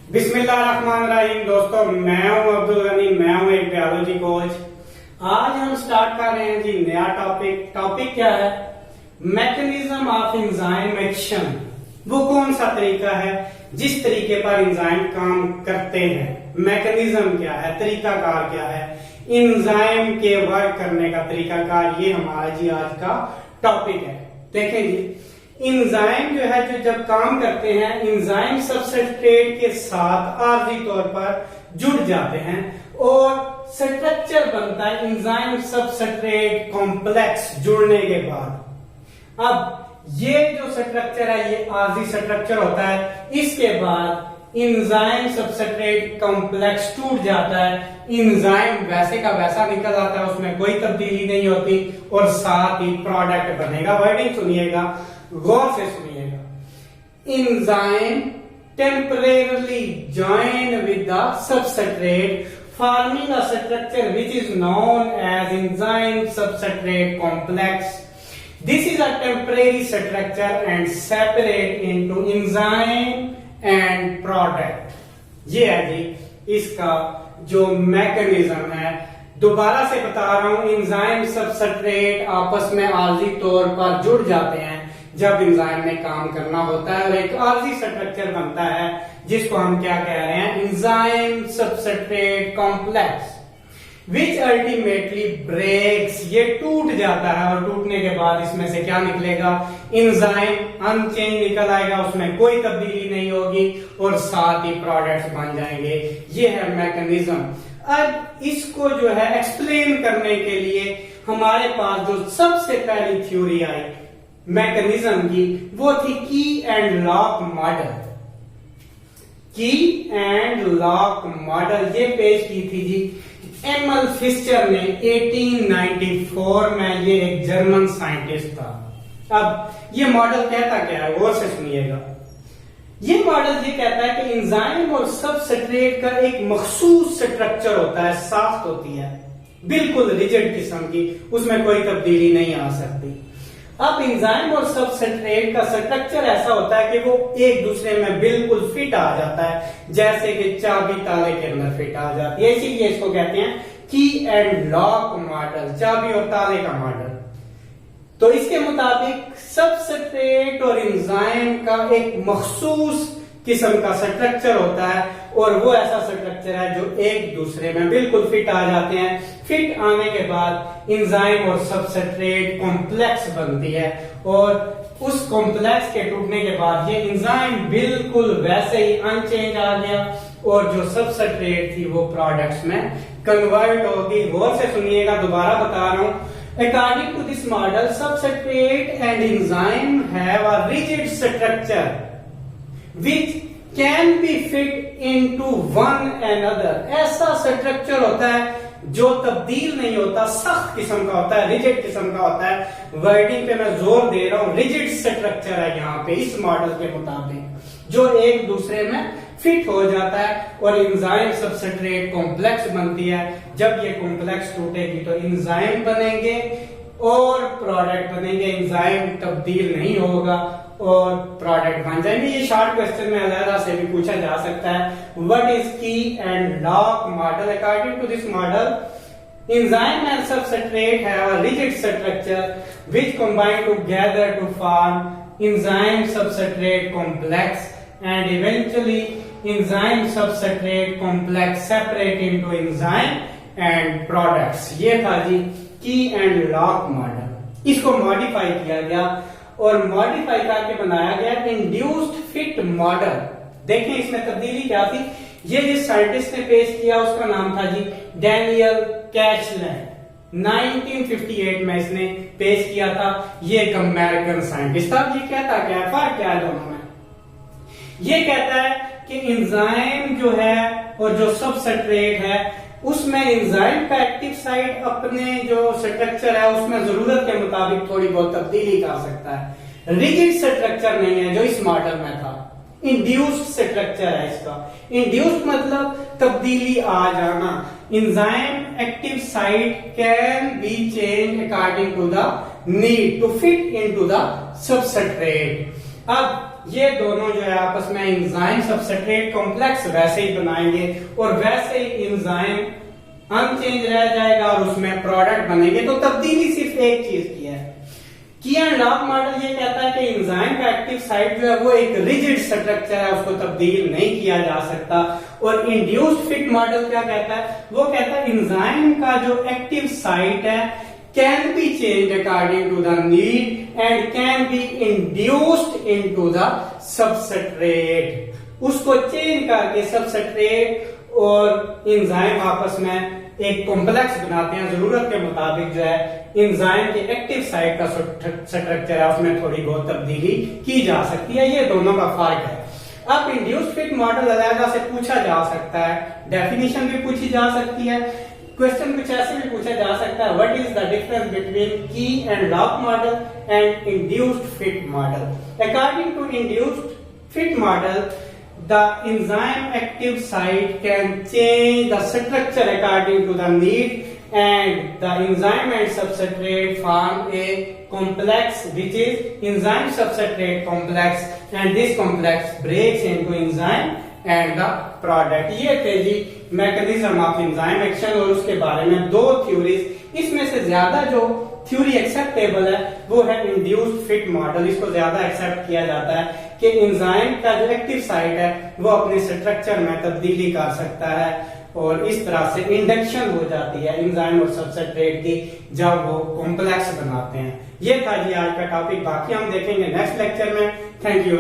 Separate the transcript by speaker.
Speaker 1: बिस्मिल्लाहिर्रहमानिर्रहीम। दोस्तों, मैं हूं अब्दुल गनी, मैं हूं एक बायोलॉजी कोच। आज हम स्टार्ट कर रहे हैं जी नया टॉपिक क्या है? Mechanism of enzyme action. वो कौन सा तरीका है जिस तरीके पर एंजाइम काम करते हैं? मैकेनिज्म क्या है, तरीकाकार क्या है, एंजाइम के वर्क करने का तरीकाकार, ये हमारा जी आज का टॉपिक है। देखें जी, एंजाइम जो है जो जब काम करते हैं, एंजाइम सबस्ट्रेट के साथ आर्जी तौर पर जुड़ जाते हैं और स्ट्रक्चर बनता है एंजाइम सबस्ट्रेट कॉम्प्लेक्स जुड़ने के बाद। अब ये जो स्ट्रक्चर है ये आर्जी स्ट्रक्चर होता है। इसके बाद एंजाइम सबस्ट्रेट कॉम्प्लेक्स टूट जाता है, एंजाइम वैसे का वैसा निकल आता है, उसमें कोई तब्दीली नहीं होती और साथ ही प्रोडक्ट बनेगा। वर्डिंग सुनिएगा, गौर से सुनिएगा। Enzyme temporarily join with the substrate forming a structure which is known as enzyme substrate complex. This is a temporary structure and separate into enzyme and product. ये है जी इसका जो मैकेनिज्म है। दोबारा से बता रहा हूं, एंजाइम सबस्ट्रेट आपस में आर्जी तौर पर जुड़ जाते हैं जब एंजाइम में काम करना होता है और एक आर्जी स्ट्रक्चर बनता है जिसको हम क्या कह रहे हैं? Enzyme substrate complex which ultimately breaks. ये टूट जाता है और टूटने के बाद इसमें से क्या निकलेगा? एंजाइम अनचेंज निकल आएगा, उसमें कोई तब्दीली नहीं होगी और साथ ही प्रोडक्ट्स बन जाएंगे। ये है मैकेनिज्म। अब इसको जो है एक्सप्लेन करने के लिए हमारे पास जो सबसे पहली थ्योरी आई मैकेनिज्म की, वो थी की एंड लॉक मॉडल। की एंड लॉक मॉडल ये पेश की थी जी एमल फिस्चर ने 1894 में। ये एक जर्मन साइंटिस्ट था। अब ये मॉडल कहता क्या है, गौर से सुनिएगा। ये मॉडल ये कहता है कि एंजाइम और सबस्ट्रेट का एक मखसूस स्ट्रक्चर होता है, साफ्ट होती है, बिल्कुल रिजिड किस्म की, उसमें कोई तब्दीली नहीं आ सकती। अब एंजाइम और सबस्ट्रेट का स्ट्रक्चर ऐसा होता है कि वो एक दूसरे में बिल्कुल फिट आ जाता है, जैसे कि चाबी ताले के अंदर फिट आ जाती है। इसीलिए इसको कहते हैं की एंड लॉक मॉडल, चाबी और ताले का मॉडल। तो इसके मुताबिक सबस्ट्रेट और एंजाइम का एक मखसूस किस्म का स्ट्रक्चर होता है और वो ऐसा स्ट्रक्चर है जो एक दूसरे में बिल्कुल फिट आ जाते हैं। फिट आने के बाद एंजाइम और सबस्ट्रेट कॉम्प्लेक्स बनती है और उस कॉम्प्लेक्स के टूटने के बाद ये एंजाइम बिल्कुल वैसे ही अनचेंज आ गया और जो सबस्ट्रेट थी वो प्रोडक्ट्स में कन्वर्ट होगी। गौर से सुनिएगा, दोबारा बता रहा हूं। According to this model, substrate and enzyme have a rigid structure which can be fit into one another. ऐसा स्ट्रक्चर होता है जो तब्दील नहीं होता, सख्त किस्म का होता है, रिजिड किस्म का होता है। वर्डिंग पे मैं जोर दे रहा हूं, रिजिड स्ट्रक्चर है यहाँ पे इस मॉडल के मुताबिक, जो एक दूसरे में फिट हो जाता है और एंजाइम सबस्ट्रेट कॉम्प्लेक्स बनती है। जब ये कॉम्प्लेक्स टूटेगी तो एंजाइम बनेंगे और प्रोडक्ट बनेंगे। एंजाइम तब्दील नहीं होगा और प्रोडक्ट बन जाएंगे। ये शॉर्ट क्वेश्चन में अलग से भी पूछा जा सकता है। What is key and lock model? According to this model, enzyme and substrate have a rigid structure which combine together to form enzyme substrate complex and eventually enzyme substrate complex separate into enzyme and products. ये था जी की and lock model. इसको modify किया गया और modify करके बनाया गया इंड्यूस्ड फिट मॉडल। देखें इसमें तब्दीली क्या थी। ये जिस साइंटिस्ट ने पेश किया उसका नाम था जी डैनियल कैशलैंड। 1958 में इसने पेश किया था। ये एक अमेरिकन साइंटिस्ट था। ये कहता क्या है, फर्क क्या है दोनों में? ये कहता है कि एंजाइम जो है और जो सबस्ट्रेट है उसमें एंजाइम का एक्टिव साइट अपने जो स्ट्रक्चर है उसमें जरूरत के मुताबिक थोड़ी बहुत तब्दीली कर सकता है। रिजिड स्ट्रक्चर नहीं है जो इस मॉडल में था, इंड्यूस्ड स्ट्रक्चर है इसका। इंड्यूस्ड मतलब तब्दीली आ जाना। Enzyme active site can be change according to the need to fit into the substrate. अब ये दोनों जो है आपस में एंजाइम सबस्ट्रेट कॉम्प्लेक्स वैसे ही बनाएंगे और वैसे ही एंजाइम अनचेंज रह जाएगा और उसमें प्रोडक्ट बनेंगे। तो तब्दीली सिर्फ एक चीज की है। की एंड लॉक मॉडल ये कहता है कि एंजाइम का एक्टिव साइट जो है वो एक रिजिड स्ट्रक्चर है, उसको तब्दील नहीं किया जा सकता। और इंड्यूस्ड फिट मॉडल क्या कहता है, वो कहता है एंजाइम का जो एक्टिव साइट है can be change according to the need and can be induced into the substrate. उसको चेंज करके सबस्ट्रेट और एंजाइम आपस में एक कॉम्प्लेक्स बनाते हैं। जरूरत के मुताबिक जो है एंजाइम के एक्टिव साइट का स्ट्रक्चर है उसमें थोड़ी बहुत तब्दीली की जा सकती है। ये दोनों का फर्क है। अब इंड्यूस्ड फिट मॉडल अलग से पूछा जा सकता है, डेफिनेशन भी पूछी जा सकती है, क्वेश्चन कुछ ऐसे भी पूछा जा सकता है, what is the difference between key and lock model and induced fit model. According to induced fit model, the enzyme active site can change the structure according to the need and the enzyme and substrate form a complex which is enzyme substrate complex and this complex breaks into enzyme and the product। ये थे जी mechanism of enzyme action और उसके बारे में दो theories. इसमें से ज्यादा जो थ्योरी एक्सेप्टेबल है वो है इंड्यूस्ड फिट मॉडल। इसको ज्यादा एक्सेप्ट किया जाता है कि एंजाइम का जो एक्टिव साइट है वो अपने स्ट्रक्चर में तब्दीली कर सकता है और इस तरह से इंडक्शन हो जाती है एंजाइम और सबस्ट्रेट की जब वो कॉम्प्लेक्स बनाते हैं। ये था जी आज का टॉपिक, बाकी हम देखेंगे नेक्स्ट लेक्चर में। Thank you.